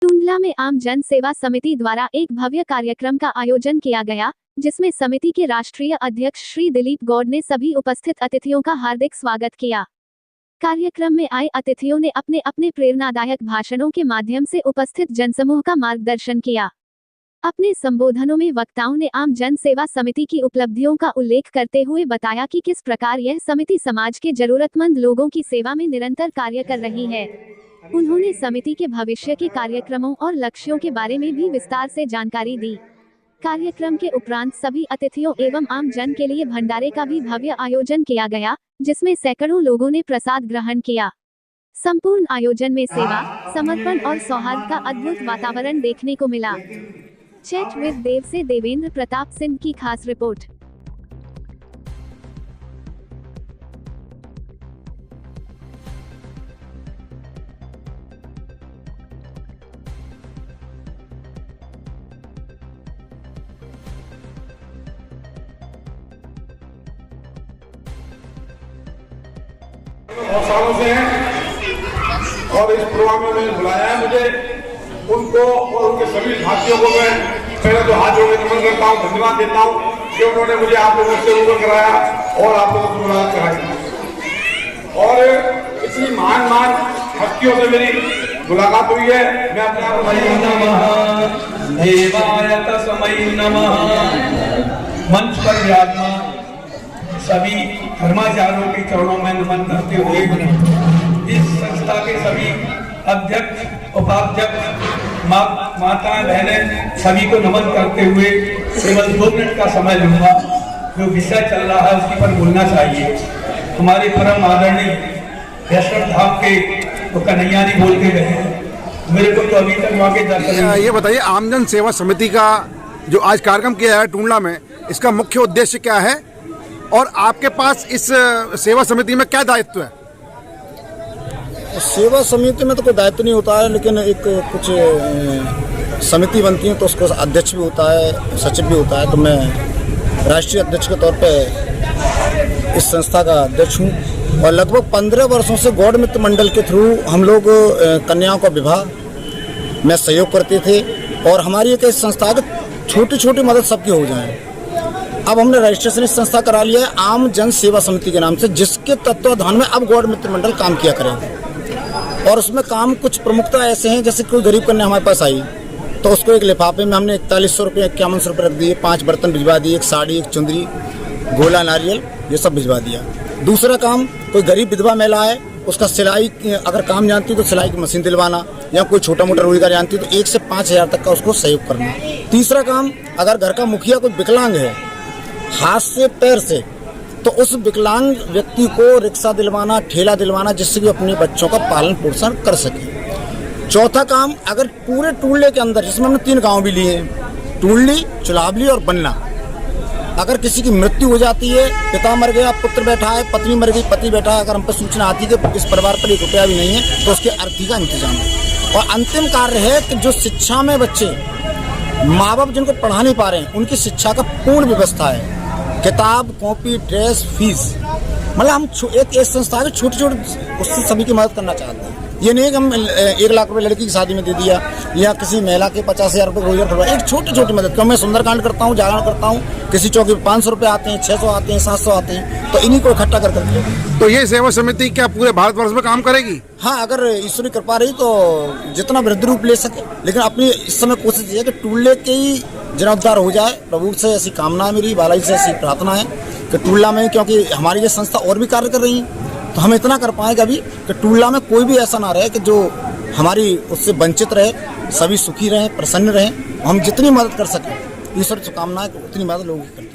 टूंडला में आम जन सेवा समिति द्वारा एक भव्य कार्यक्रम का आयोजन किया गया, जिसमें समिति के राष्ट्रीय अध्यक्ष श्री दिलीप गौड़ ने सभी उपस्थित अतिथियों का हार्दिक स्वागत किया। कार्यक्रम में आए अतिथियों ने अपने अपने प्रेरणादायक भाषणों के माध्यम से उपस्थित जनसमूह का मार्गदर्शन किया। अपने संबोधनों में वक्ताओं ने आम जन सेवा समिति की उपलब्धियों का उल्लेख करते हुए बताया कि किस प्रकार यह समिति समाज के जरूरतमंद लोगों की सेवा में निरंतर कार्य कर रही है। उन्होंने समिति के भविष्य के कार्यक्रमों और लक्ष्यों के बारे में भी विस्तार से जानकारी दी। कार्यक्रम के उपरांत सभी अतिथियों एवं आम जन के लिए भंडारे का भी भव्य आयोजन किया गया, जिसमें सैकड़ों लोगों ने प्रसाद ग्रहण किया। संपूर्ण आयोजन में सेवा, समर्पण और सौहार्द का अद्भुत वातावरण देखने को मिला। चैट विद देव से देवेंद्र प्रताप सिंह की खास रिपोर्ट। बहुत सालों से हैं और इस प्रोग्राम में मैंने बुलाया है मुझे, उनको और उनके सभी साथियों को मैं पहले तो हाथ जोड़ के नमन करता हूँ, धन्यवाद देता हूँ कि उन्होंने मुझे आप लोगों से रूबरू कराया और आप लोगों को मुलाकात कराई। और इतनी महान हस्तियों से मेरी मुलाकात हुई है। मैं अपने आप मंच पर विराजमान सभी धर्माचार्यों के चरणों में नमन करते हुए इस संस्था के सभी अध्यक्ष, उपाध्यक्ष, माताएं, बहनें सभी को नमन करते हुए केवल 2 मिनट का समय लूंगा। जो विषय चल रहा है उसके पर बोलना चाहिए। हमारे परम आदरणीय वैष्णव धाम के तो कन्हैया जी बोल के गए, मेरे को तो अभी तक वहाँ के दर्शन। ये बताइए, आमजन सेवा समिति का जो आज कार्यक्रम किया है टूंडला में, इसका मुख्य उद्देश्य क्या है और आपके पास इस सेवा समिति में क्या दायित्व है? सेवा समिति में तो कोई दायित्व नहीं होता है, लेकिन एक कुछ समिति बनती है तो उसको अध्यक्ष भी होता है, सचिव भी होता है। तो मैं राष्ट्रीय अध्यक्ष के तौर पे इस संस्था का अध्यक्ष हूँ और लगभग 15 वर्षों से गौड़ मित्र मंडल के थ्रू हम लोग कन्याओं का विवाह में सहयोग करते थे और हमारी एक संस्था की छोटी छोटी मदद सबकी हो जाए। अब हमने रजिस्ट्रेशन इस संस्था करा लिया है आम जन सेवा समिति के नाम से, जिसके तत्वाधान में अब गौड़ मित्र मंडल काम किया करेंगे। और उसमें काम कुछ प्रमुखता ऐसे हैं, जैसे कोई गरीब कन्या हमारे पास आई तो उसको एक लिफाफे में हमने 4100 रुपये 5100 रुपये रख दिए, 5 बर्तन भिजवा दिए, एक साड़ी, एक चुंदरी, गोला, नारियल, ये सब भिजवा दिया। दूसरा काम, कोई गरीब विधवा महिला है उसका सिलाई अगर काम जानती है तो सिलाई की मशीन दिलवाना, या कोई छोटा मोटा रोजगार जानती है तो 1 से 5000 तक का उसको सहयोग करना। तीसरा काम, अगर घर का मुखिया कोई विकलांग है हाथ से पैर से, तो उस विकलांग व्यक्ति को रिक्शा दिलवाना, ठेला दिलवाना, जिससे कि अपने बच्चों का पालन पोषण कर सके। चौथा काम, अगर पूरे टूंडले के अंदर, जिसमें हमने 3 गांव भी लिए हैं, टूंडली, चुलावली और बन्ना, अगर किसी की मृत्यु हो जाती है, पिता मर गया, पुत्र बैठा है, पत्नी मर गई, पति बैठा है, अगर हम पर सूचना आती है कि इस परिवार पर 1 रुपया भी नहीं है, तो उसके अर्थी का इंतजाम है। और अंतिम कार्य है कि जो शिक्षा में बच्चे, माँ बाप जिनको पढ़ा नहीं पा रहे हैं, उनकी शिक्षा का पूर्ण व्यवस्था है, किताब, कॉपी, ड्रेस, फीस। मतलब हम एक संस्था के छोटे उससे सभी की मदद करना चाहते हैं। ये नहीं कि हम 1 लाख रुपए लड़की की शादी में दे दिया या किसी महिला के 50,000 रुपये रोजगार करवा, एक छोटी मोटी मदद। क्यों, मैं सुंदरकांड करता हूँ, जागरण करता हूँ, किसी चौकी 500 रुपये आते हैं, 600 आते हैं, 700 आते हैं, तो इन्हीं को इकट्ठा कर करके। तो ये सेवा समिति क्या पूरे भारतवर्ष में काम करेगी? हाँ, अगर ईश्वरी कृपा रही तो जितना वृद्धि रूप ले सके, लेकिन अपनी इस समय कोशिश ये है कि टूंडले के ही जीर्णोद्धार हो जाए। प्रभु से ऐसी कामना है मेरी, बालाजी से ऐसी प्रार्थना है कि टूंडला में, क्योंकि हमारी ये संस्था और भी कार्य कर रही है, तो हम इतना कर पाएंगे अभी कि टूंडला में कोई भी ऐसा ना रहे कि जो हमारी उससे वंचित रहे, सभी सुखी रहें, प्रसन्न रहें। हम जितनी मदद कर सकें, ईश्वर से कामना है कि उतनी मदद लोगों की करते हैं।